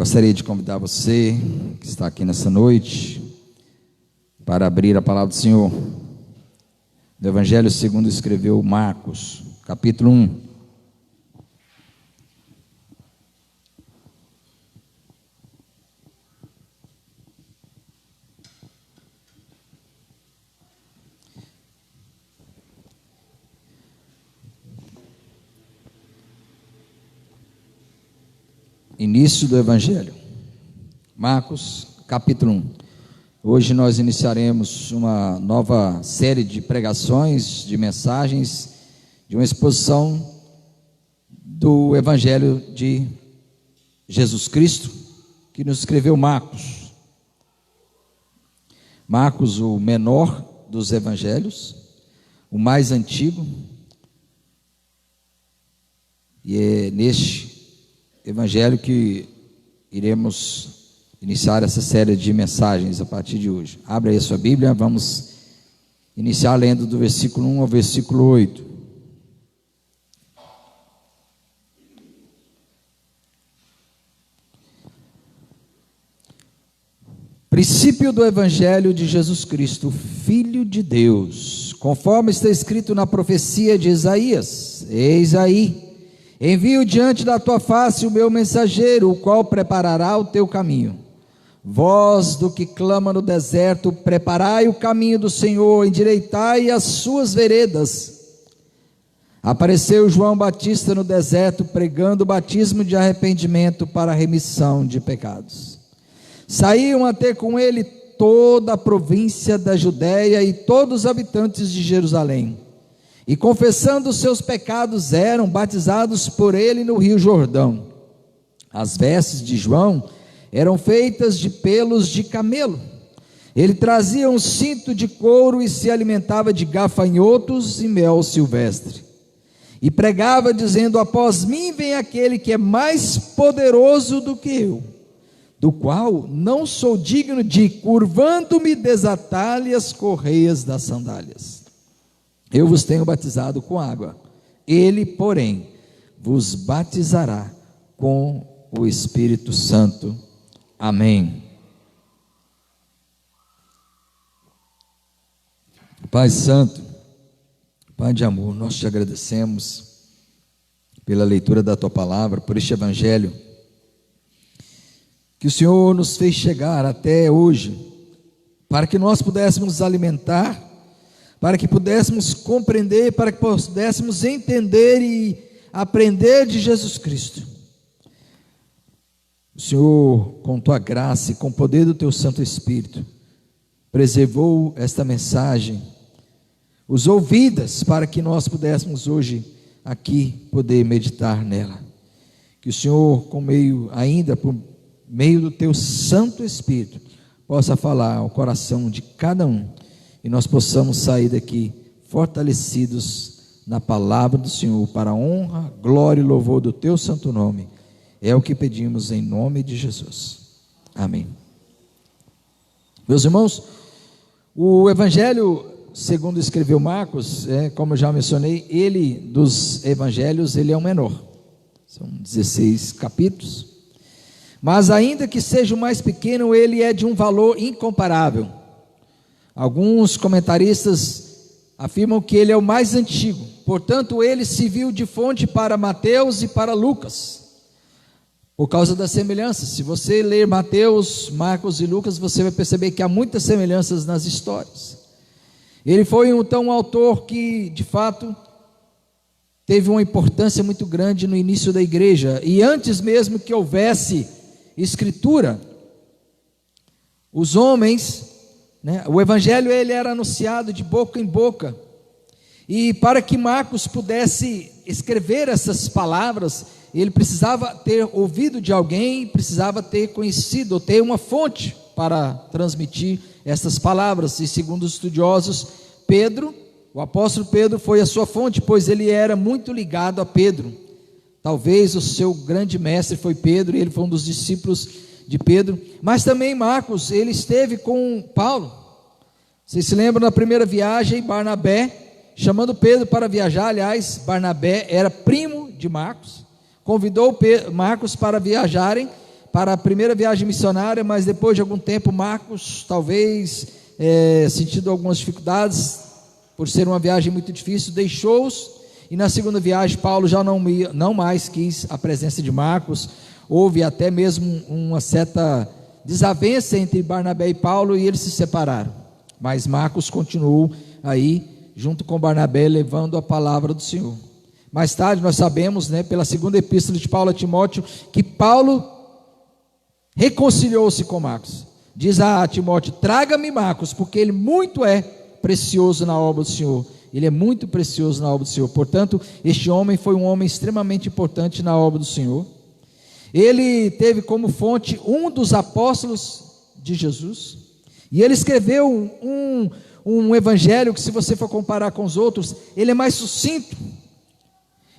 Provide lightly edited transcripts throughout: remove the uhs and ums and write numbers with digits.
Gostaria de convidar você que está aqui nessa noite para abrir a palavra do Senhor do Evangelho segundo escreveu Marcos, capítulo 1. Início do Evangelho, Marcos, capítulo 1. Hoje nós iniciaremos uma nova série de pregações, de mensagens, de uma exposição do Evangelho de Jesus Cristo, que nos escreveu Marcos. Marcos, o menor dos Evangelhos, o mais antigo, e é neste Evangelho que iremos iniciar essa série de mensagens a partir de hoje. Abre aí a sua Bíblia, vamos iniciar lendo do versículo 1 ao versículo 8. Princípio do Evangelho de Jesus Cristo, Filho de Deus, conforme está escrito na profecia de Isaías: Eis aí, envio diante da tua face o meu mensageiro, o qual preparará o teu caminho. Voz do que clama no deserto, preparai o caminho do Senhor, endireitai as suas veredas. Apareceu João Batista no deserto, pregando o batismo de arrependimento para a remissão de pecados. Saíam a ter com ele toda a província da Judéia e todos os habitantes de Jerusalém, e confessando os seus pecados eram batizados por ele no rio Jordão. As vestes de João eram feitas de pelos de camelo. Ele trazia um cinto de couro e se alimentava de gafanhotos e mel silvestre. E pregava dizendo: após mim vem aquele que é mais poderoso do que eu, do qual não sou digno de, curvando-me, desatar-lhe as correias das sandálias. Eu vos tenho batizado com água, ele, porém, vos batizará com o Espírito Santo. Amém. Pai Santo, Pai de amor, nós te agradecemos pela leitura da tua palavra, por este Evangelho que o Senhor nos fez chegar até hoje, para que nós pudéssemos nos alimentar, para que pudéssemos compreender, para que pudéssemos entender e aprender de Jesus Cristo. O Senhor, com tua graça e com o poder do teu Santo Espírito, preservou esta mensagem, usou vidas para que nós pudéssemos hoje aqui poder meditar nela. Que o Senhor, por meio do teu Santo Espírito, possa falar ao coração de cada um, e nós possamos sair daqui fortalecidos na palavra do Senhor, para a honra, glória e louvor do teu santo nome. É o que pedimos em nome de Jesus. Amém. Meus irmãos, o Evangelho segundo escreveu Marcos, como eu já mencionei, ele dos evangelhos, ele é o menor. São 16 capítulos. Mas ainda que seja o mais pequeno, ele é de um valor incomparável. Alguns comentaristas afirmam que ele é o mais antigo, portanto ele serviu de fonte para Mateus e para Lucas, por causa das semelhanças. Se você ler Mateus, Marcos e Lucas, você vai perceber que há muitas semelhanças nas histórias. Ele foi então um autor que de fato teve uma importância muito grande no início da igreja, e antes mesmo que houvesse escritura, os homens, o evangelho ele era anunciado de boca em boca, e para que Marcos pudesse escrever essas palavras, ele precisava ter ouvido de alguém, precisava ter conhecido, ou ter uma fonte para transmitir essas palavras. E segundo os estudiosos, Pedro, o apóstolo Pedro foi a sua fonte, pois ele era muito ligado a Pedro. Talvez o seu grande mestre foi Pedro, e ele foi um dos discípulos de Pedro. Mas também Marcos, ele esteve com Paulo. Vocês se lembram da primeira viagem, Barnabé, chamando Pedro para viajar. Aliás, Barnabé era primo de Marcos, convidou Marcos para viajarem, para a primeira viagem missionária, mas depois de algum tempo Marcos, talvez sentindo algumas dificuldades, por ser uma viagem muito difícil, deixou-os, e na segunda viagem Paulo já não mais quis a presença de Marcos. Houve até mesmo uma certa desavença entre Barnabé e Paulo, e eles se separaram, mas Marcos continuou aí junto com Barnabé, levando a palavra do Senhor. Mais tarde nós sabemos, pela segunda epístola de Paulo a Timóteo, que Paulo reconciliou-se com Marcos. Diz a Timóteo: traga-me Marcos, porque ele muito é precioso na obra do Senhor. Ele é muito precioso na obra do Senhor. Portanto, este homem foi um homem extremamente importante na obra do Senhor. Ele teve como fonte um dos apóstolos de Jesus, e ele escreveu um evangelho que, se você for comparar com os outros, ele é mais sucinto.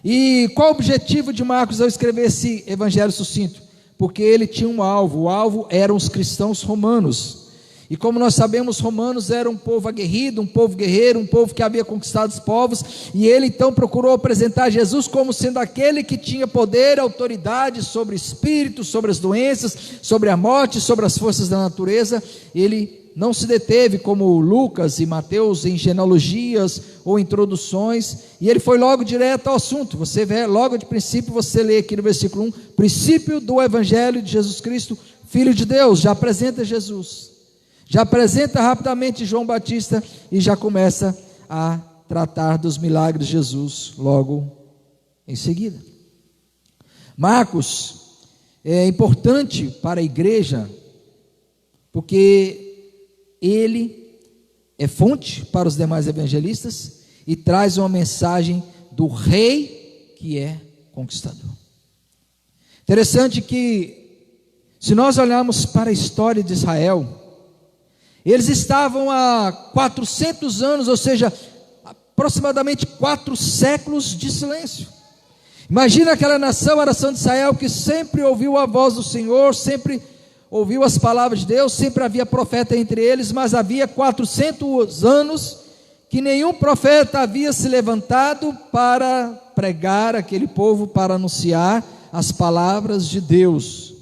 E qual o objetivo de Marcos ao escrever esse evangelho sucinto? Porque ele tinha um alvo, o alvo eram os cristãos romanos. E como nós sabemos, romanos era um povo aguerrido, um povo guerreiro, um povo que havia conquistado os povos, e ele então procurou apresentar Jesus como sendo aquele que tinha poder, autoridade sobre espíritos, sobre as doenças, sobre a morte, sobre as forças da natureza. Ele não se deteve como Lucas e Mateus em genealogias ou introduções, e ele foi logo direto ao assunto. Você vê logo de princípio, você lê aqui no versículo 1, princípio do evangelho de Jesus Cristo, Filho de Deus. Já apresenta Jesus, já apresenta rapidamente João Batista, e já começa a tratar dos milagres de Jesus logo em seguida. Marcos é importante para a igreja, porque ele é fonte para os demais evangelistas e traz uma mensagem do rei que é conquistador. Interessante que, se nós olharmos para a história de Israel, eles estavam há 400 anos, ou seja, aproximadamente 4 séculos de silêncio. Imagina aquela nação, a nação de Israel, que sempre ouviu a voz do Senhor, sempre ouviu as palavras de Deus, sempre havia profeta entre eles, mas havia 400 anos que nenhum profeta havia se levantado para pregar aquele povo, para anunciar as palavras de Deus.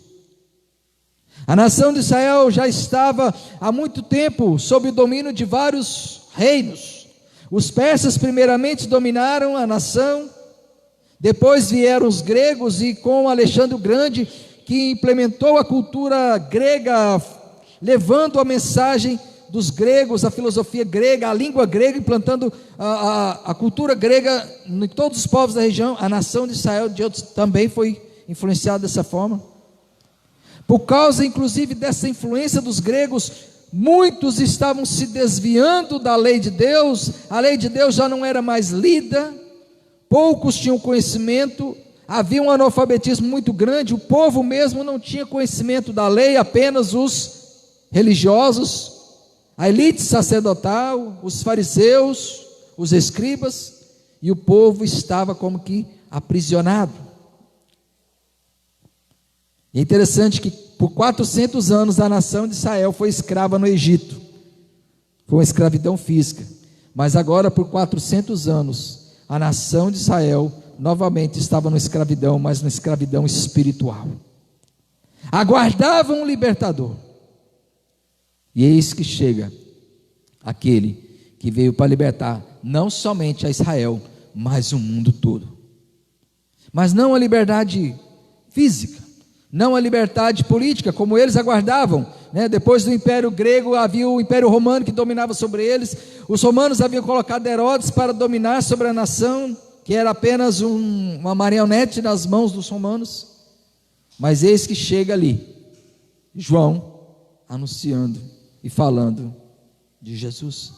A nação de Israel já estava há muito tempo sob o domínio de vários reinos. Os persas primeiramente dominaram a nação, depois vieram os gregos, e com Alexandre o Grande, que implementou a cultura grega, levando a mensagem dos gregos, a filosofia grega, a língua grega, implantando a cultura grega em todos os povos da região. A nação de Israel também foi influenciada dessa forma. Por causa inclusive dessa influência dos gregos, muitos estavam se desviando da lei de Deus. A lei de Deus já não era mais lida, poucos tinham conhecimento, havia um analfabetismo muito grande, o povo mesmo não tinha conhecimento da lei, apenas os religiosos, a elite sacerdotal, os fariseus, os escribas, e o povo estava como que aprisionado. E é interessante que por 400 anos a nação de Israel foi escrava no Egito, foi uma escravidão física, mas agora por 400 anos a nação de Israel novamente estava numa escravidão, mas numa escravidão espiritual. Aguardavam um libertador. E eis que chega aquele que veio para libertar não somente a Israel, mas o mundo todo. Mas não a liberdade física, não a liberdade política, como eles aguardavam, Depois do Império Grego havia o Império Romano que dominava sobre eles. Os romanos haviam colocado Herodes para dominar sobre a nação, que era apenas uma marionete nas mãos dos romanos. Mas eis que chega ali João anunciando e falando de Jesus.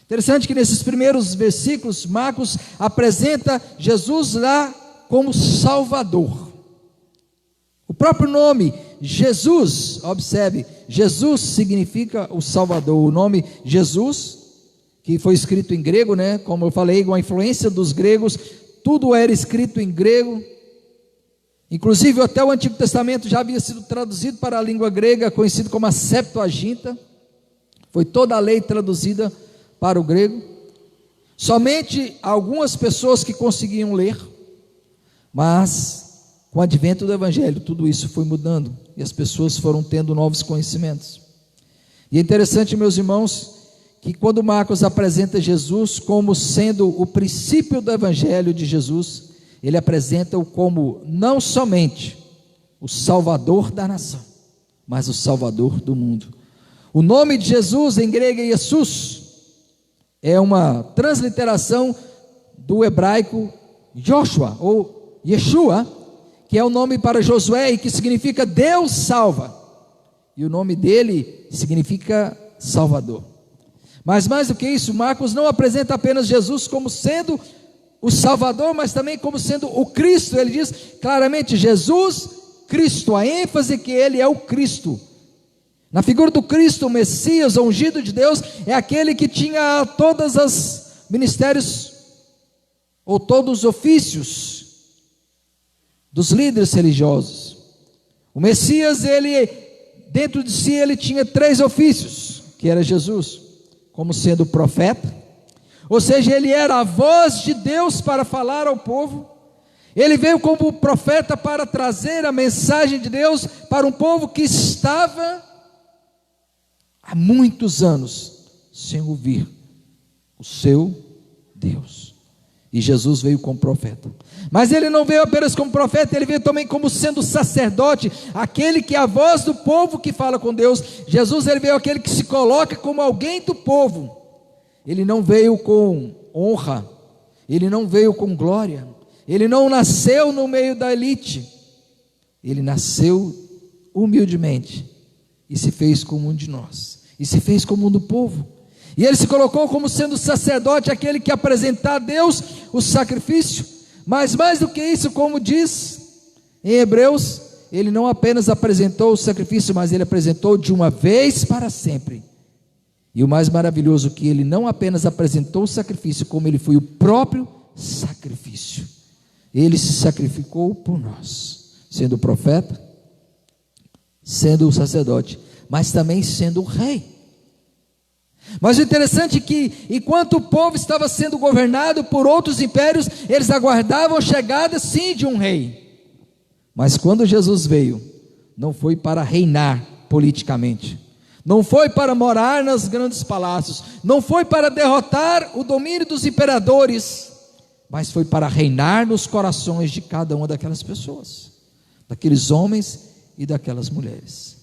Interessante que nesses primeiros versículos Marcos apresenta Jesus lá como Salvador. O próprio nome Jesus, observe, Jesus significa o Salvador. O nome Jesus, que foi escrito em grego, como eu falei, com a influência dos gregos, tudo era escrito em grego. Inclusive até o Antigo Testamento já havia sido traduzido para a língua grega, conhecido como a Septuaginta. Foi toda a lei traduzida para o grego. Somente algumas pessoas que conseguiam ler, mas Com o advento do Evangelho, tudo isso foi mudando e as pessoas foram tendo novos conhecimentos. E é interessante, meus irmãos, que quando Marcos apresenta Jesus como sendo o princípio do Evangelho de Jesus, ele apresenta-o como não somente o Salvador da nação, mas o Salvador do mundo. O nome de Jesus em grego é Jesus, é uma transliteração do hebraico Joshua ou Yeshua, que é o nome para Josué e que significa Deus salva, e o nome dele significa Salvador. Mas mais do que isso, Marcos não apresenta apenas Jesus como sendo o Salvador, mas também como sendo o Cristo. Ele diz claramente Jesus Cristo, a ênfase que ele é o Cristo. Na figura do Cristo, o Messias, o ungido de Deus, é aquele que tinha todos os ministérios ou todos os ofícios dos líderes religiosos. O Messias, ele dentro de si, ele tinha 3 ofícios, que era Jesus, como sendo profeta, ou seja, ele era a voz de Deus para falar ao povo. Ele veio como profeta para trazer a mensagem de Deus para um povo que estava há muitos anos sem ouvir o seu Deus. E Jesus veio como profeta. Mas ele não veio apenas como profeta, ele veio também como sendo sacerdote, aquele que é a voz do povo que fala com Deus. Jesus, ele veio aquele que se coloca como alguém do povo. Ele não veio com honra, ele não veio com glória, ele não nasceu no meio da elite, ele nasceu humildemente e se fez como um de nós, e se fez como um do povo. E ele se colocou como sendo sacerdote, aquele que apresenta a Deus o sacrifício. Mas mais do que isso, como diz em Hebreus, ele não apenas apresentou o sacrifício, mas ele apresentou de uma vez para sempre. E o mais maravilhoso, que ele não apenas apresentou o sacrifício, como ele foi o próprio sacrifício. Ele se sacrificou por nós, sendo o profeta, sendo o sacerdote, mas também sendo o rei. Mas o interessante é que, enquanto o povo estava sendo governado por outros impérios, eles aguardavam a chegada sim de um rei. Mas quando Jesus veio, não foi para reinar politicamente, não foi para morar nos grandes palácios, não foi para derrotar o domínio dos imperadores, mas foi para reinar nos corações de cada uma daquelas pessoas, daqueles homens e daquelas mulheres,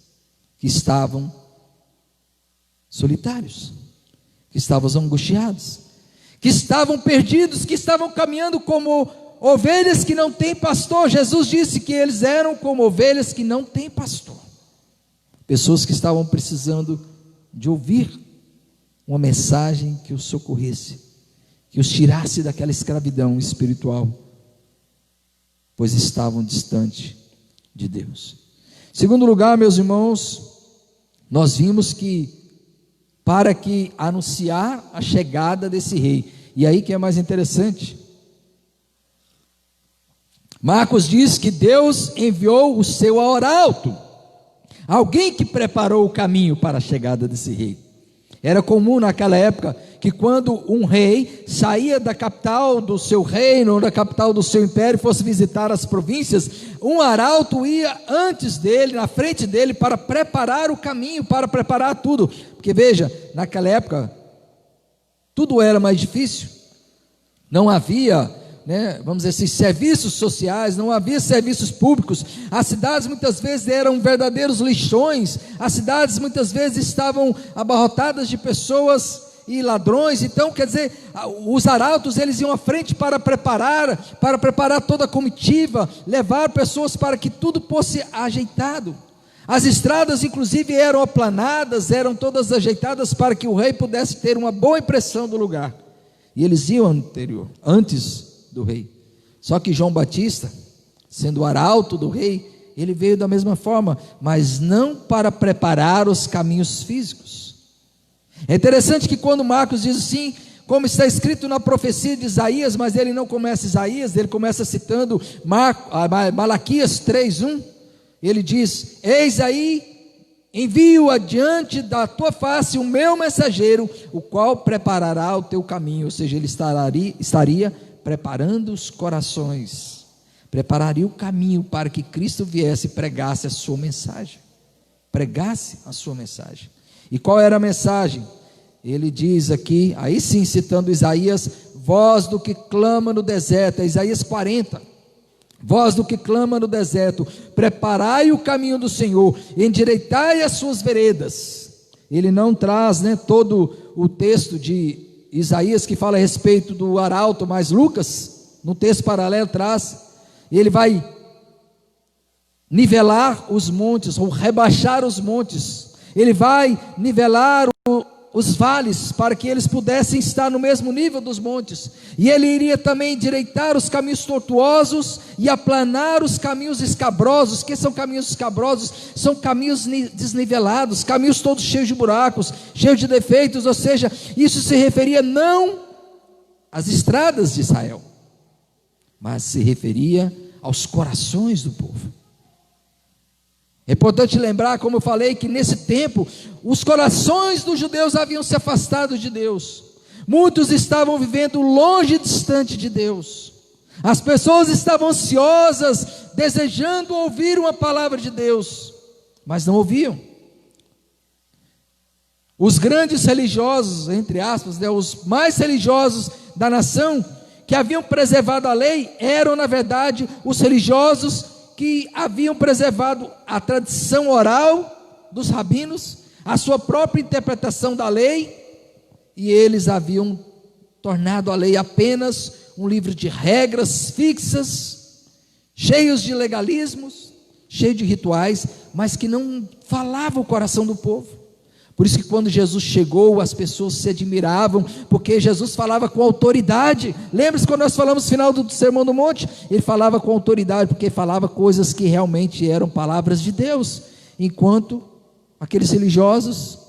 que estavam solitários, que estavam angustiados, que estavam perdidos, que estavam caminhando como ovelhas que não têm pastor. Jesus disse que eles eram como ovelhas que não têm pastor, pessoas que estavam precisando de ouvir uma mensagem que os socorresse, que os tirasse daquela escravidão espiritual, pois estavam distante de Deus. Em segundo lugar, meus irmãos, nós vimos que para que anunciar a chegada desse rei, e aí que é mais interessante, Marcos diz que Deus enviou o seu arauto, alguém que preparou o caminho para a chegada desse rei. Era comum naquela época que quando um rei saía da capital do seu reino, ou da capital do seu império, fosse visitar as províncias, um arauto ia antes dele, na frente dele, para preparar o caminho, para preparar tudo. Porque veja, naquela época, tudo era mais difícil, não havia, vamos dizer assim, serviços sociais, não havia serviços públicos, as cidades muitas vezes eram verdadeiros lixões, as cidades muitas vezes estavam abarrotadas de pessoas e ladrões. Então, quer dizer, os arautos, eles iam à frente para preparar toda a comitiva, levar pessoas para que tudo fosse ajeitado. As estradas inclusive eram aplanadas, eram todas ajeitadas para que o rei pudesse ter uma boa impressão do lugar, e eles iam antes do rei. Só que João Batista, sendo o arauto do rei, ele veio da mesma forma, mas não para preparar os caminhos físicos. É interessante que quando Marcos diz assim, como está escrito na profecia de Isaías, mas ele não começa Isaías, ele começa citando Malaquias 3:1, ele diz: eis aí, envio adiante da tua face o meu mensageiro, o qual preparará o teu caminho. Ou seja, ele estaria preparando os corações prepararia o caminho para que Cristo viesse e pregasse a sua mensagem. Pregasse a sua mensagem. E qual era a mensagem? Ele diz aqui, aí sim citando Isaías: voz do que clama no deserto, é Isaías 40, voz do que clama no deserto, preparai o caminho do Senhor, endireitai as suas veredas. Ele não traz, todo o texto de Isaías que fala a respeito do arauto, mas Lucas, no texto paralelo, traz, ele vai nivelar os montes, ou rebaixar os montes, ele vai nivelar os vales, para que eles pudessem estar no mesmo nível dos montes, e ele iria também endireitar os caminhos tortuosos, e aplanar os caminhos escabrosos. Que são caminhos escabrosos? São caminhos desnivelados, caminhos todos cheios de buracos, cheios de defeitos, ou seja, isso se referia não às estradas de Israel, mas se referia aos corações do povo. É importante lembrar, como eu falei, que nesse tempo, os corações dos judeus haviam se afastado de Deus. Muitos estavam vivendo longe e distante de Deus. As pessoas estavam ansiosas, desejando ouvir uma palavra de Deus, mas não ouviam. Os grandes religiosos, entre aspas, os mais religiosos da nação, que haviam preservado a lei, eram na verdade os religiosos que haviam preservado a tradição oral dos rabinos, a sua própria interpretação da lei, e eles haviam tornado a lei apenas um livro de regras fixas, cheios de legalismos, cheio de rituais, mas que não falava o coração do povo. Por isso que quando Jesus chegou, as pessoas se admiravam, porque Jesus falava com autoridade. Lembra-se quando nós falamos no final do Sermão do Monte? Ele falava com autoridade, porque falava coisas que realmente eram palavras de Deus, enquanto aqueles religiosos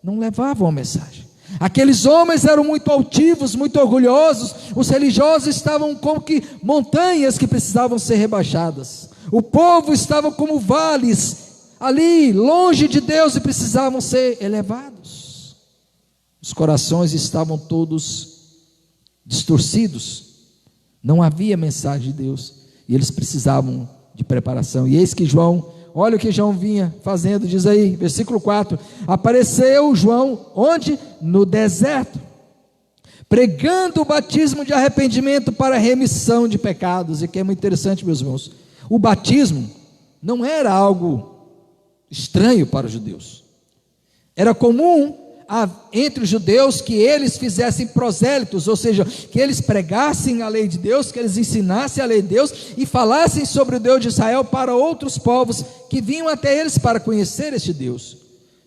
não levavam a mensagem. Aqueles homens eram muito altivos, muito orgulhosos. Os religiosos estavam como que montanhas que precisavam ser rebaixadas. O povo estava como vales ali, longe de Deus, e precisavam ser elevados. Os corações estavam todos distorcidos, não havia mensagem de Deus, e eles precisavam de preparação. E eis que João, olha o que João vinha fazendo, diz aí, versículo 4, apareceu João, onde? No deserto, pregando o batismo de arrependimento para a remissão de pecados. E que é muito interessante, meus irmãos, o batismo não era algo estranho para os judeus. Era comum entre os judeus que eles fizessem prosélitos, ou seja, que eles pregassem a lei de Deus, que eles ensinassem a lei de Deus e falassem sobre o Deus de Israel para outros povos que vinham até eles para conhecer este Deus.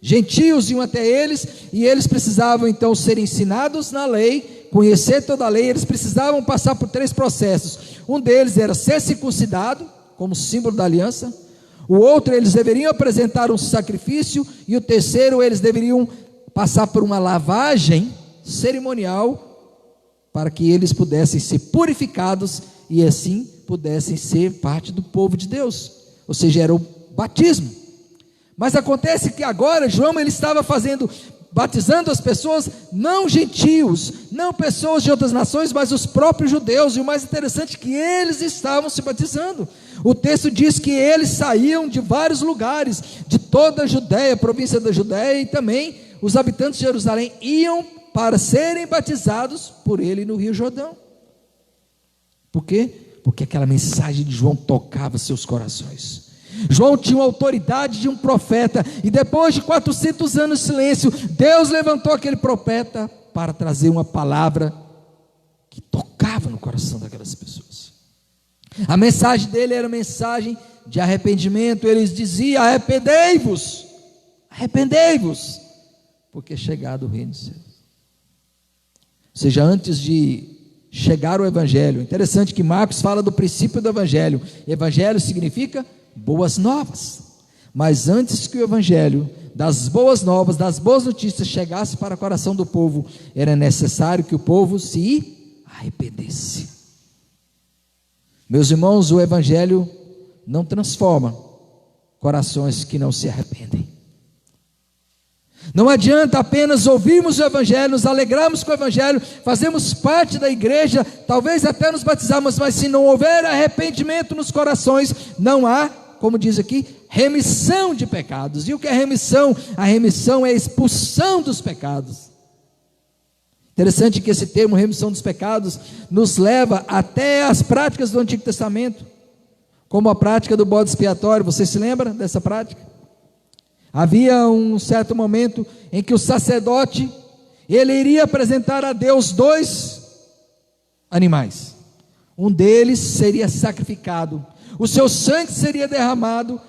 Gentios iam até eles e eles precisavam então ser ensinados na lei, conhecer toda a lei. Eles precisavam passar por 3 processos. Um deles era ser circuncidado, como símbolo da aliança. O outro, eles deveriam apresentar um sacrifício, e o terceiro, eles deveriam passar por uma lavagem cerimonial, para que eles pudessem ser purificados, e assim pudessem ser parte do povo de Deus, ou seja, era o batismo. Mas acontece que agora, João, ele estava batizando as pessoas, não gentios, não pessoas de outras nações, mas os próprios judeus, e o mais interessante é que eles estavam se batizando. O texto diz que eles saíam de vários lugares, de toda a Judéia, província da Judéia, e também os habitantes de Jerusalém iam para serem batizados por ele no Rio Jordão. Por quê? Porque aquela mensagem de João tocava seus corações. João tinha a autoridade de um profeta, e depois de 400 anos de silêncio, Deus levantou aquele profeta para trazer uma palavra que tocava no coração daquelas pessoas. A mensagem dele era mensagem de arrependimento. Ele dizia: arrependei-vos, arrependei-vos, porque é chegado o reino dos céus. Ou seja, antes de chegar o evangelho, interessante que Marcos fala do princípio do evangelho. Evangelho significa boas novas, mas antes que o evangelho das boas novas, das boas notícias chegasse para o coração do povo, era necessário que o povo se arrependesse. Meus irmãos, o evangelho não transforma corações que não se arrependem. Não adianta apenas ouvirmos o Evangelho, nos alegrarmos com o Evangelho, fazermos parte da igreja, talvez até nos batizarmos, mas se não houver arrependimento nos corações, não há, como diz aqui, remissão de pecados. E o que é remissão? A remissão é a expulsão dos pecados. Interessante que esse termo, remissão dos pecados, nos leva até as práticas do Antigo Testamento, como a prática do bode expiatório. Você se lembra dessa prática? Havia um certo momento em que o sacerdote, ele iria apresentar a Deus 2 animais. Um deles seria sacrificado, o seu sangue seria derramado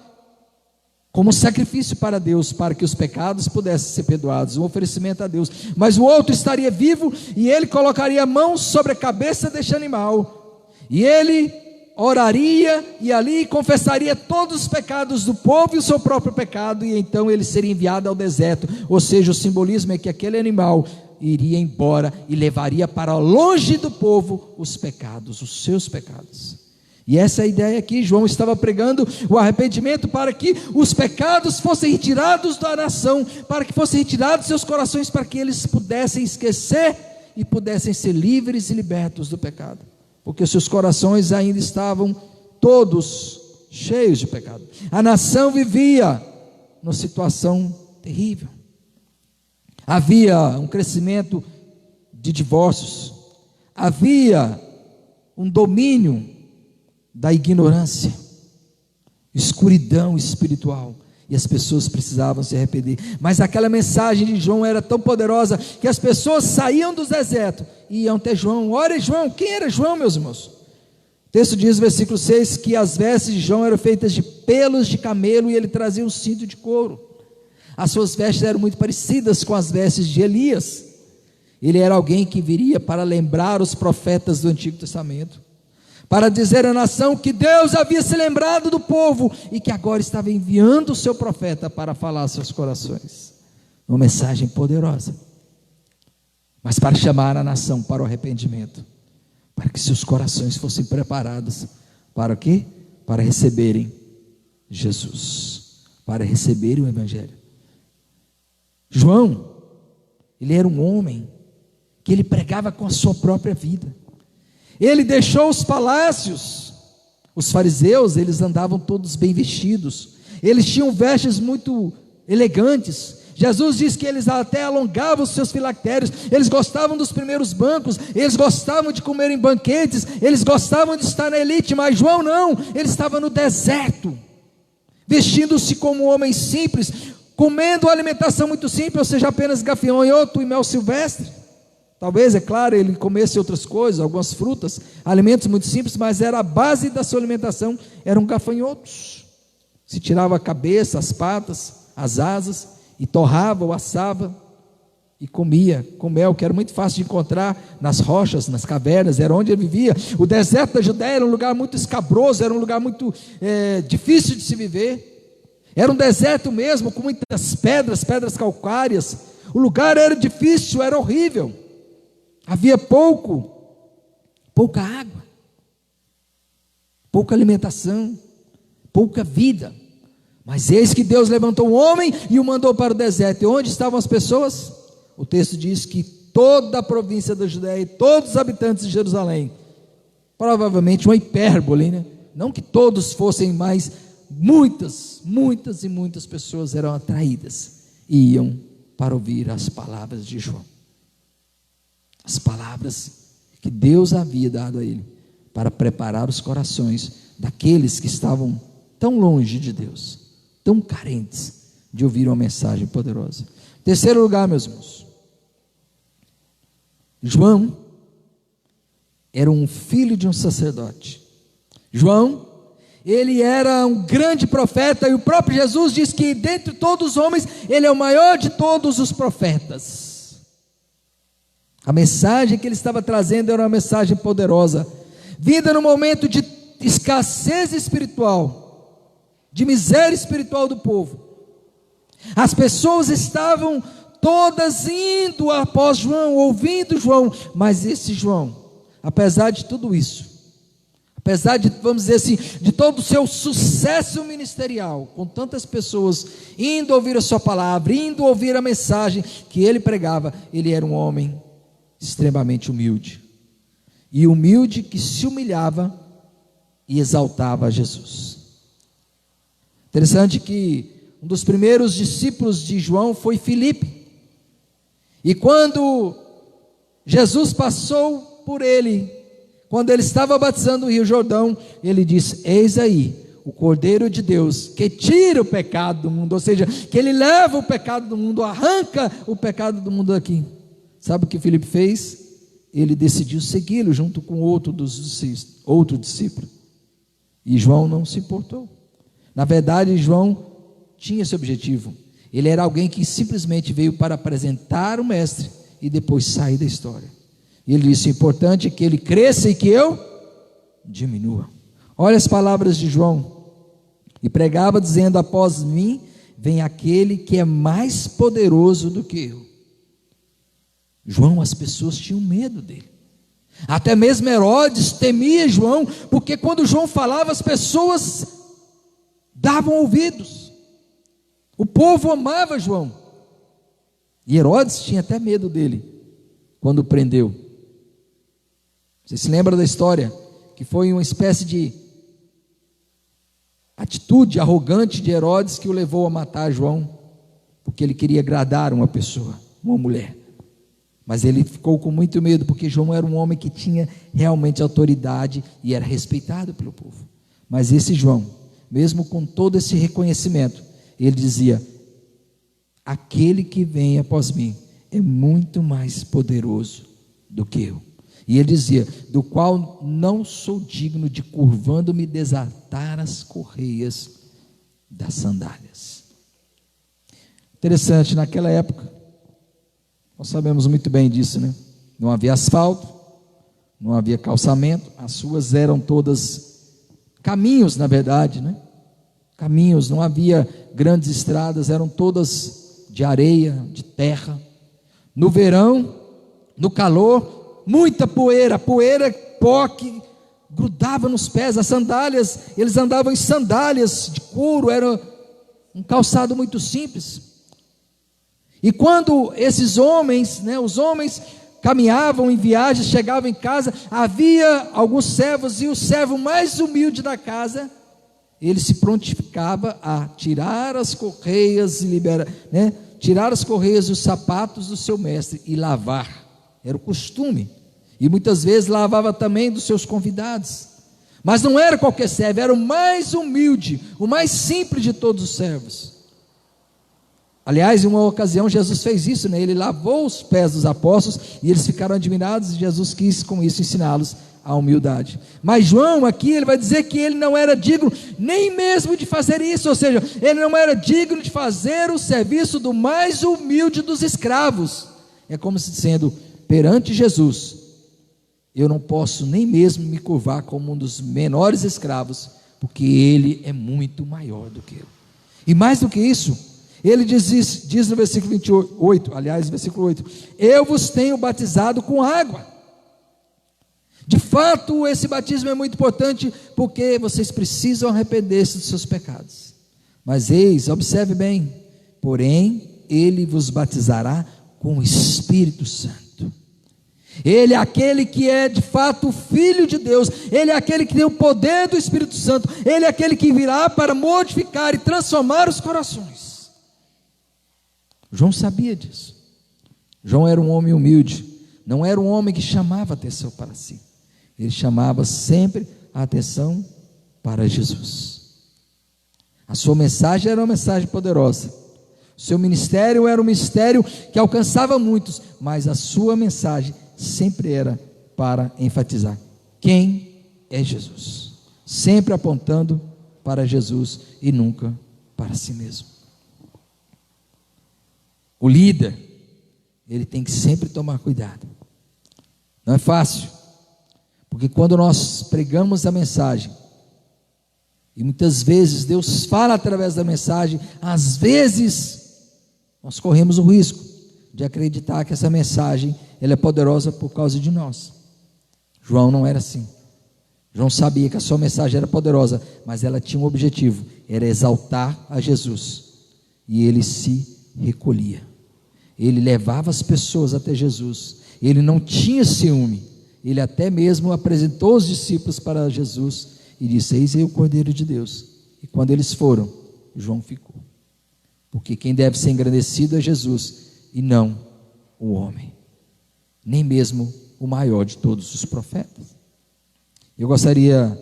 como sacrifício para Deus, para que os pecados pudessem ser perdoados, um oferecimento a Deus. Mas o outro estaria vivo e ele colocaria a mão sobre a cabeça deste animal, e ele oraria e ali confessaria todos os pecados do povo e o seu próprio pecado, e então ele seria enviado ao deserto. Ou seja, o simbolismo é que aquele animal iria embora e levaria para longe do povo os pecados, os seus pecados. E essa é a ideia aqui. João estava pregando o arrependimento para que os pecados fossem retirados da nação, para que fossem retirados dos seus corações, para que eles pudessem esquecer e pudessem ser livres e libertos do pecado, porque seus corações ainda estavam todos cheios de pecado. A nação vivia numa situação terrível. Havia um crescimento de divórcios, havia um domínio da ignorância, escuridão espiritual, e as pessoas precisavam se arrepender. Mas aquela mensagem de João era tão poderosa que as pessoas saíam do deserto e iam até João. Olha João, quem era João, meus irmãos? O texto diz no versículo 6 que as vestes de João eram feitas de pelos de camelo e ele trazia um cinto de couro. As suas vestes eram muito parecidas com as vestes de Elias. Ele era alguém que viria para lembrar os profetas do Antigo Testamento, para dizer à nação que Deus havia se lembrado do povo e que agora estava enviando o seu profeta para falar aos seus corações. Uma mensagem poderosa, mas para chamar a nação para o arrependimento, para que seus corações fossem preparados para o quê? Para receberem Jesus, para receberem o Evangelho. João, ele era um homem que ele pregava com a sua própria vida. Ele deixou os palácios. Os fariseus, eles andavam todos bem vestidos, eles tinham vestes muito elegantes. Jesus diz que eles até alongavam os seus filactérios, eles gostavam dos primeiros bancos, eles gostavam de comer em banquetes, eles gostavam de estar na elite. Mas João não, ele estava no deserto, vestindo-se como um homem simples, comendo uma alimentação muito simples, ou seja, apenas gafanhoto e mel silvestre. Talvez, é claro, ele comesse outras coisas, algumas frutas, alimentos muito simples, mas era a base da sua alimentação, eram gafanhotos. Se tirava a cabeça, as patas, as asas, e torrava ou assava, e comia com mel, que era muito fácil de encontrar nas rochas, nas cavernas, era onde ele vivia. O deserto da Judéia era um lugar muito escabroso, era um lugar muito difícil de se viver, era um deserto mesmo, com muitas pedras calcárias. O lugar era difícil, era horrível. Havia pouca água, pouca alimentação, pouca vida. Mas eis que Deus levantou um homem e o mandou para o deserto. E onde estavam as pessoas? O texto diz que toda a província da Judéia e todos os habitantes de Jerusalém, provavelmente uma hipérbole, né? Não que todos fossem, mas muitas pessoas eram atraídas e iam para ouvir as palavras de João. As palavras que Deus havia dado a ele, para preparar os corações daqueles que estavam tão longe de Deus, tão carentes de ouvir uma mensagem poderosa. Terceiro lugar, meus irmãos, João era um filho de um sacerdote. João, ele era um grande profeta, e o próprio Jesus diz que dentre todos os homens, ele é o maior de todos os profetas. A mensagem que ele estava trazendo era uma mensagem poderosa, vinda no momento de escassez espiritual, de miséria espiritual do povo. As pessoas estavam todas indo após João, ouvindo João, mas esse João, apesar de tudo isso, Apesar de, vamos dizer assim, de todo o seu sucesso ministerial, com tantas pessoas indo ouvir a sua palavra, indo ouvir a mensagem que ele pregava, ele era um homem extremamente humilde. E humilde que se humilhava e exaltava a Jesus. Interessante que um dos primeiros discípulos de João foi Filipe. E quando Jesus passou por ele, quando ele estava batizando o Rio Jordão, ele disse: eis aí o Cordeiro de Deus, que tira o pecado do mundo, ou seja, que ele leva o pecado do mundo, arranca o pecado do mundo daqui. Sabe o que Filipe fez? Ele decidiu segui-lo junto com outro discípulo, e João não se importou. Na verdade, João tinha esse objetivo. Ele era alguém que simplesmente veio para apresentar o mestre e depois sair da história. E ele disse: o importante é que ele cresça e que eu diminua. Olha as palavras de João. E pregava dizendo: após mim vem aquele que é mais poderoso do que eu. João, as pessoas tinham medo dele. Até mesmo Herodes temia João, porque quando João falava, as pessoas davam ouvidos. O povo amava João. E Herodes tinha até medo dele quando o prendeu. Você se lembra da história? Que foi uma espécie de atitude arrogante de Herodes que o levou a matar João, porque ele queria agradar uma pessoa, uma mulher. Mas ele ficou com muito medo, porque João era um homem que tinha realmente autoridade e era respeitado pelo povo. Mas esse João, mesmo com todo esse reconhecimento, ele dizia: aquele que vem após mim é muito mais poderoso do que eu. E ele dizia: do qual não sou digno de, curvando-me, desatar as correias das sandálias. Interessante, naquela época, nós sabemos muito bem disso, né? Não havia asfalto, não havia calçamento, as ruas eram todas caminhos, na verdade, né? Caminhos, não havia grandes estradas, eram todas de areia, de terra. No verão, no calor, muita poeira, pó que grudava nos pés. As sandálias, eles andavam em sandálias de couro, era um calçado muito simples. E quando esses homens, os homens caminhavam em viagens, chegavam em casa, havia alguns servos, e o servo mais humilde da casa, ele se prontificava a tirar as correias e tirar as correias dos sapatos do seu mestre e lavar. Era o costume. E muitas vezes lavava também dos seus convidados. Mas não era qualquer servo, era o mais humilde, o mais simples de todos os servos. Aliás, em uma ocasião Jesus fez isso, ele lavou os pés dos apóstolos e eles ficaram admirados, e Jesus quis com isso ensiná-los a humildade. Mas João aqui, ele vai dizer que ele não era digno nem mesmo de fazer isso, ou seja, ele não era digno de fazer o serviço do mais humilde dos escravos. É como se dizendo: perante Jesus, eu não posso nem mesmo me curvar como um dos menores escravos, porque ele é muito maior do que eu. E mais do que isso, ele diz no versículo 28, aliás, versículo 8: eu vos tenho batizado com água. De fato, esse batismo é muito importante, porque vocês precisam arrepender-se dos seus pecados. Mas eis, observe bem, porém, ele vos batizará com o Espírito Santo. Ele é aquele que é de fato o Filho de Deus, ele é aquele que tem o poder do Espírito Santo, ele é aquele que virá para modificar e transformar os corações. João sabia disso. João era um homem humilde, não era um homem que chamava atenção para si, ele chamava sempre a atenção para Jesus. A sua mensagem era uma mensagem poderosa, o seu ministério era um ministério que alcançava muitos, mas a sua mensagem sempre era para enfatizar quem é Jesus, sempre apontando para Jesus e nunca para si mesmo. O líder, ele tem que sempre tomar cuidado. Não é fácil, porque quando nós pregamos a mensagem, e muitas vezes Deus fala através da mensagem, às vezes nós corremos o risco de acreditar que essa mensagem ela é poderosa por causa de nós. João não era assim. João sabia que a sua mensagem era poderosa, mas ela tinha um objetivo, era exaltar a Jesus. E ele se recolhia, ele levava as pessoas até Jesus, ele não tinha ciúme, ele até mesmo apresentou os discípulos para Jesus e disse: eis aí o Cordeiro de Deus. E quando eles foram, João ficou, porque quem deve ser engrandecido é Jesus e não o homem, nem mesmo o maior de todos os profetas. Eu gostaria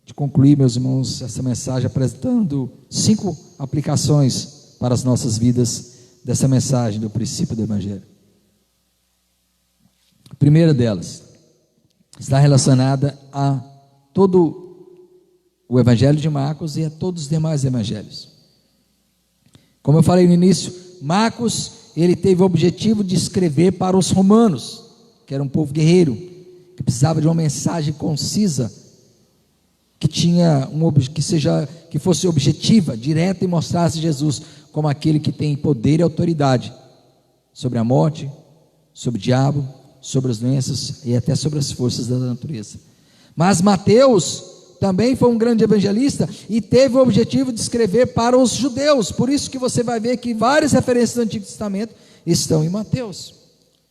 de concluir, meus irmãos, essa mensagem apresentando 5 aplicações para as nossas vidas dessa mensagem do princípio do Evangelho. A primeira delas está relacionada a todo o Evangelho de Marcos e a todos os demais evangelhos. Como eu falei no início, Marcos, ele teve o objetivo de escrever para os romanos, que era um povo guerreiro, que precisava de uma mensagem concisa, que fosse objetiva, direta, e mostrasse Jesus como aquele que tem poder e autoridade sobre a morte, sobre o diabo, sobre as doenças e até sobre as forças da natureza. Mas Mateus também foi um grande evangelista e teve o objetivo de escrever para os judeus. Por isso que você vai ver que várias referências do Antigo Testamento estão em Mateus.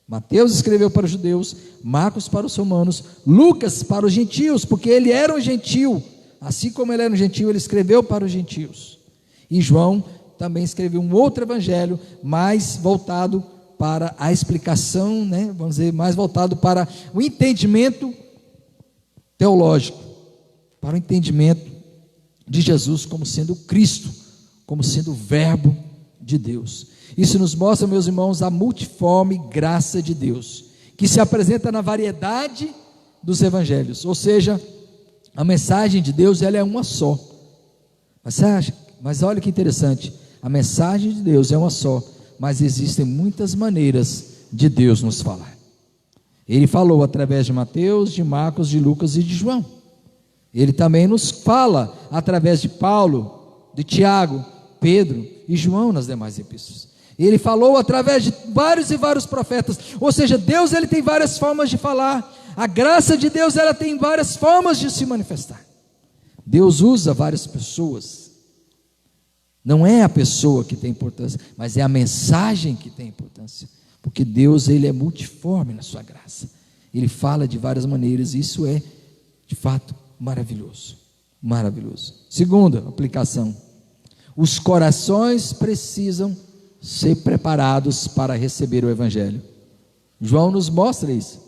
Mateus escreveu para os judeus, Marcos para os romanos, Lucas para os gentios, porque ele era um gentio, assim como ele era um gentio, ele escreveu para os gentios. E João também escreveu um outro evangelho, mais voltado para a explicação, vamos dizer, mais voltado para o entendimento teológico, para o entendimento de Jesus como sendo Cristo, como sendo o Verbo de Deus. Isso nos mostra, meus irmãos, a multiforme graça de Deus, que se apresenta na variedade dos evangelhos, ou seja, a mensagem de Deus, ela é uma só. Mas olha que interessante, a mensagem de Deus é uma só, mas existem muitas maneiras de Deus nos falar. Ele falou através de Mateus, de Marcos, de Lucas e de João. Ele também nos fala através de Paulo, de Tiago, Pedro e João nas demais epístolas. Ele falou através de vários e vários profetas. Ou seja, Deus, ele tem várias formas de falar. A graça de Deus, ela tem várias formas de se manifestar. Deus usa várias pessoas. Não é a pessoa que tem importância, mas é a mensagem que tem importância. Porque Deus, ele é multiforme na sua graça. Ele fala de várias maneiras e isso é, de fato, maravilhoso. Maravilhoso. Segunda aplicação: os corações precisam ser preparados para receber o Evangelho. João nos mostra isso,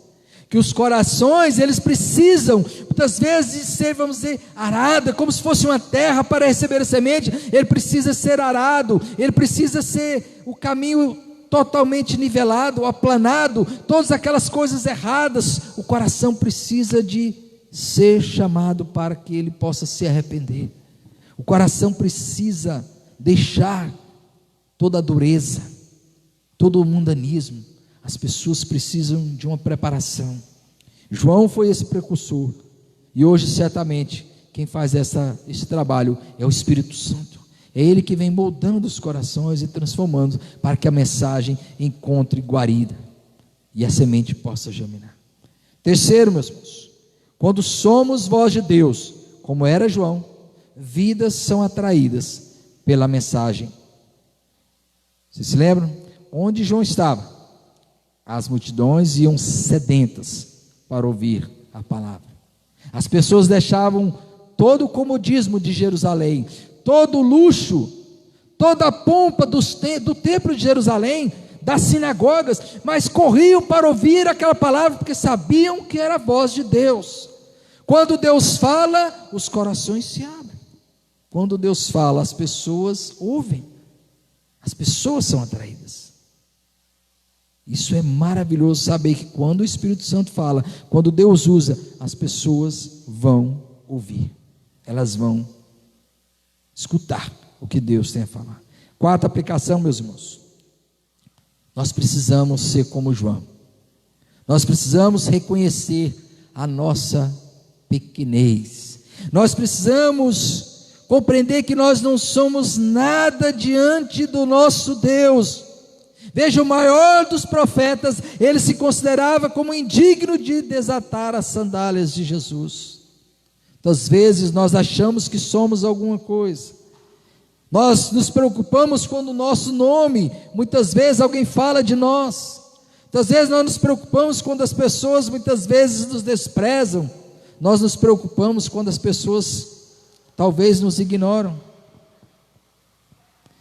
que os corações, eles precisam, muitas vezes, ser, vamos dizer, arada, como se fosse uma terra para receber a semente. Ele precisa ser arado, ele precisa ser o caminho totalmente nivelado, aplanado, todas aquelas coisas erradas, o coração precisa de ser chamado para que ele possa se arrepender. O coração precisa deixar toda a dureza, todo o mundanismo. As pessoas precisam de uma preparação. João foi esse precursor, e hoje certamente quem faz esse trabalho é o Espírito Santo. É Ele que vem moldando os corações e transformando, para que a mensagem encontre guarida e a semente possa germinar. Terceiro, meus irmãos, quando somos voz de Deus, como era João, vidas são atraídas pela mensagem. Vocês se lembram? Onde João estava? As multidões iam sedentas para ouvir a palavra. As pessoas deixavam todo o comodismo de Jerusalém, todo o luxo, toda a pompa do templo de Jerusalém, das sinagogas, mas corriam para ouvir aquela palavra, porque sabiam que era a voz de Deus. Quando Deus fala, os corações se abrem. Quando Deus fala, as pessoas ouvem, as pessoas são atraídas. Isso é maravilhoso, saber que quando o Espírito Santo fala, quando Deus usa, as pessoas vão ouvir, elas vão escutar o que Deus tem a falar. Quarta aplicação, meus irmãos, nós precisamos ser como João. Nós precisamos reconhecer a nossa pequenez. Nós precisamos compreender que nós não somos nada diante do nosso Deus. Veja, o maior dos profetas, ele se considerava como indigno de desatar as sandálias de Jesus. Muitas vezes nós achamos que somos alguma coisa. Nós nos preocupamos quando o nosso nome, muitas vezes alguém fala de nós. Muitas vezes nós nos preocupamos quando as pessoas muitas vezes nos desprezam. Nós nos preocupamos quando as pessoas talvez nos ignoram.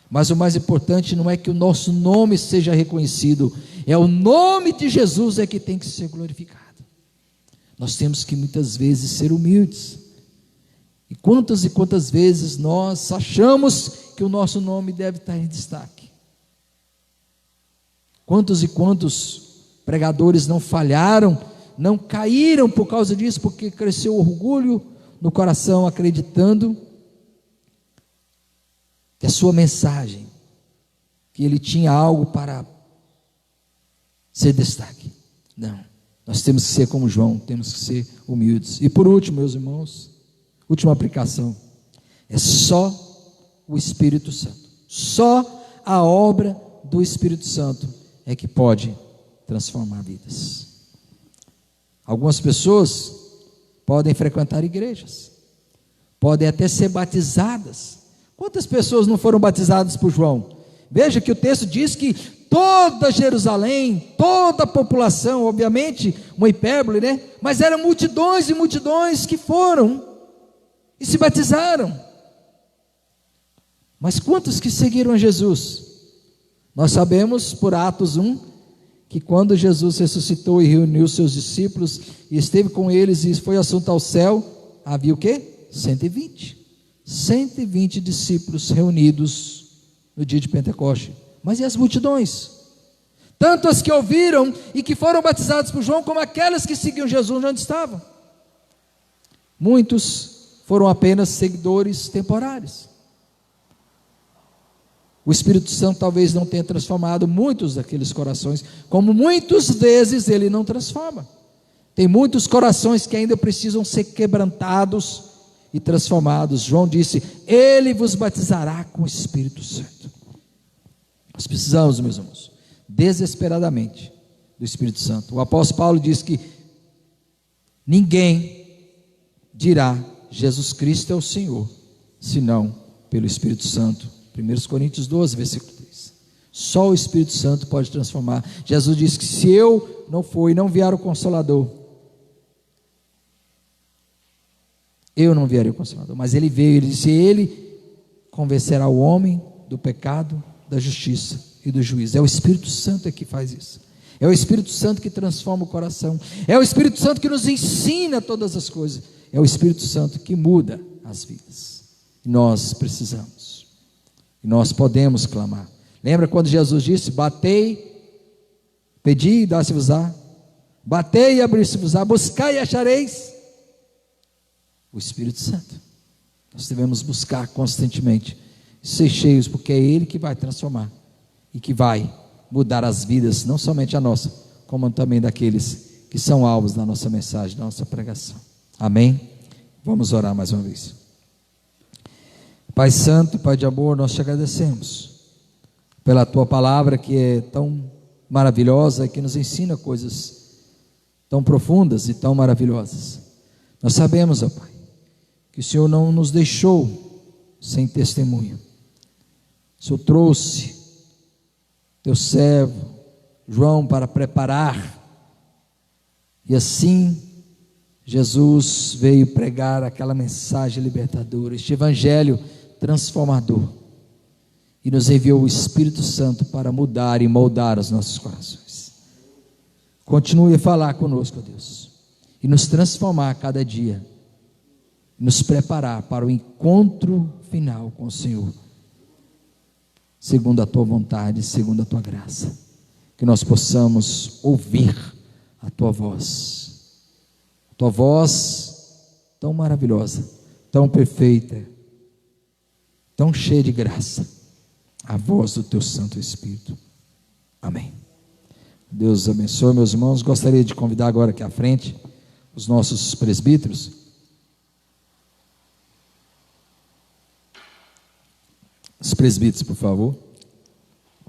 Mas o mais importante não é que o nosso nome seja reconhecido, é o nome de Jesus é que tem que ser glorificado. Nós temos que muitas vezes ser humildes. E quantas vezes nós achamos que o nosso nome deve estar em destaque? Quantos e quantos pregadores não falharam, não caíram por causa disso, porque cresceu orgulho no coração, acreditando que a sua mensagem, que ele tinha algo para ser destaque. Não, nós temos que ser como João, temos que ser humildes. E por último, meus irmãos, última aplicação, é só o Espírito Santo, só a obra do Espírito Santo é que pode transformar vidas. Algumas pessoas podem frequentar igrejas, podem até ser batizadas. Quantas pessoas não foram batizadas por João? Veja que o texto diz que toda Jerusalém, toda a população, obviamente uma hipérbole, né? Mas eram multidões e multidões que foram e se batizaram. Mas quantos que seguiram a Jesus? Nós sabemos por Atos 1, que quando Jesus ressuscitou e reuniu seus discípulos, e esteve com eles e foi assunto ao céu, havia o quê? 120 discípulos reunidos no dia de Pentecoste. Mas e as multidões? Tanto as que ouviram e que foram batizadas por João, como aquelas que seguiam Jesus onde estavam. Muitos foram apenas seguidores temporários. O Espírito Santo talvez não tenha transformado muitos daqueles corações, como muitas vezes ele não transforma. Tem muitos corações que ainda precisam ser quebrantados e transformados. João disse: ele vos batizará com o Espírito Santo. Nós precisamos, meus irmãos, desesperadamente do Espírito Santo. O apóstolo Paulo diz que ninguém dirá Jesus Cristo é o Senhor, senão pelo Espírito Santo. 1 Coríntios 12, versículo 3. Só o Espírito Santo pode transformar. Jesus disse que se eu não for e não vier o Consolador, eu não vierei o Consolador, mas ele veio, ele disse: ele convencerá o homem do pecado, da justiça e do juízo. É o Espírito Santo que faz isso. É o Espírito Santo que transforma o coração. É o Espírito Santo que nos ensina todas as coisas. É o Espírito Santo que muda as vidas. E nós precisamos. E nós podemos clamar. Lembra quando Jesus disse: batei, pedi e dá-se-vos-á, batei e abrir-se-vos-á, buscai e achareis? O Espírito Santo. Nós devemos buscar constantemente, ser cheios, porque é Ele que vai transformar e que vai mudar as vidas, não somente a nossa, como também daqueles que são alvos da nossa mensagem, da nossa pregação. Amém? Vamos orar mais uma vez. Pai Santo, Pai de amor, nós te agradecemos pela Tua palavra que é tão maravilhosa, que nos ensina coisas tão profundas e tão maravilhosas. Nós sabemos, ó Pai, que o Senhor não nos deixou sem testemunho. O Senhor trouxe Teu servo João para preparar, e assim Jesus veio pregar aquela mensagem libertadora, este evangelho transformador, e nos enviou o Espírito Santo para mudar e moldar os nossos corações. Continue a falar conosco, ó Deus, e nos transformar a cada dia, nos preparar para o encontro final com o Senhor, segundo a Tua vontade, segundo a Tua graça, que nós possamos ouvir a Tua voz tão maravilhosa, tão perfeita, tão cheia de graça, a voz do Teu Santo Espírito. Amém. Deus abençoe, meus irmãos. Gostaria de convidar agora aqui à frente os nossos presbíteros. Os presbíteros, por favor.